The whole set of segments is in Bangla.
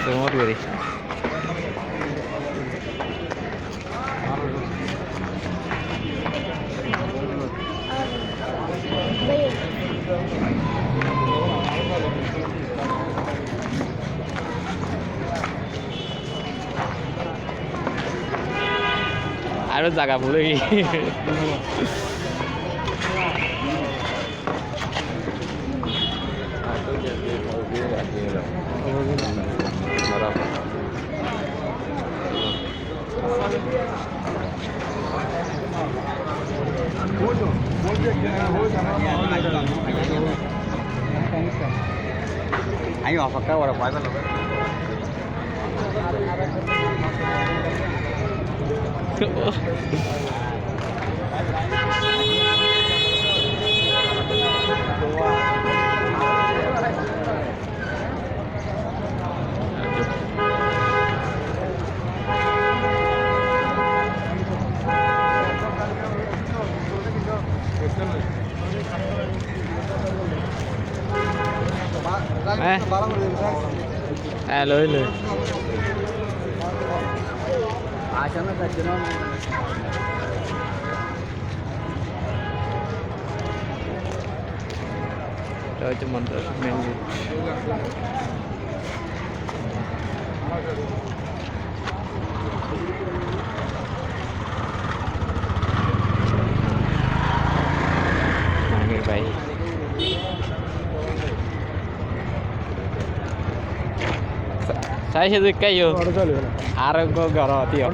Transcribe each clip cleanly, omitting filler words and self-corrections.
তোমার বাড়ি আরো জায়গা পড়ে anh vào Phật cao là phải bên lưới lưới cho nó ra cho nó rồi cho mình mình như vậy saya sih kayu arang kok garo tiyo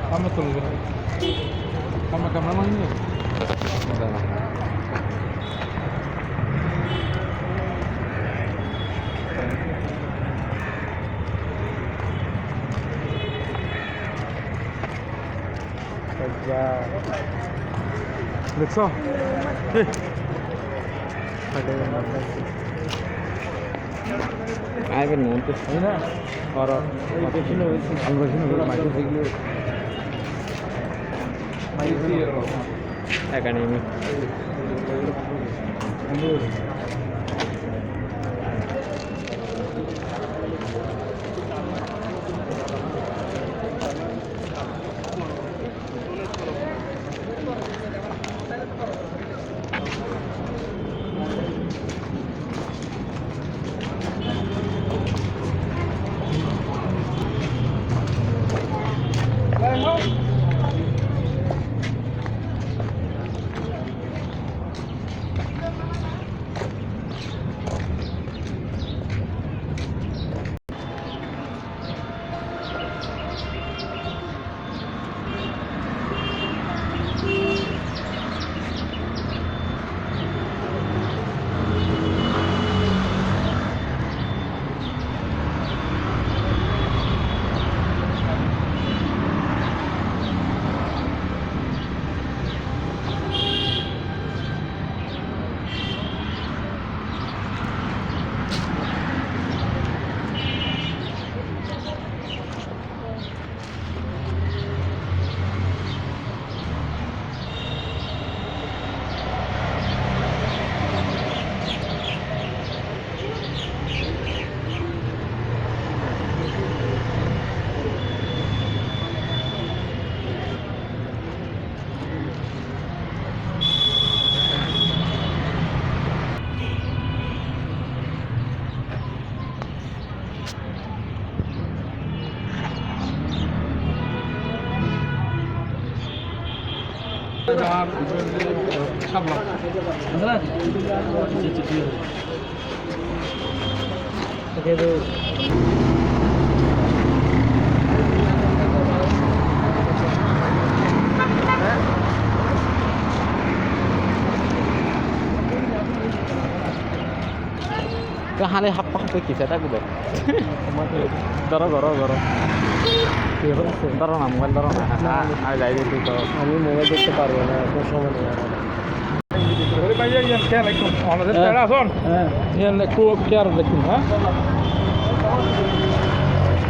kamu tuh kamu kameraman ini দেখছো আইবেন মন্ত্রী না আর মাটি ছিল আমরা ছিল মাটি থেকে মাটি academy Kehane hapa kisah tak gitu. Doro. Doro na mobile doro na. Ayo যাই দিতে তো আমি মোবাইল দেখতে পারবো না এত সময় নেই আমার। ওরে ভাইয়া ইয়ান খেয়াল রাখুন আমাদের টাকা আসুন হ্যাঁ ইয়ান একটু খেয়াল রাখুন হ্যাঁ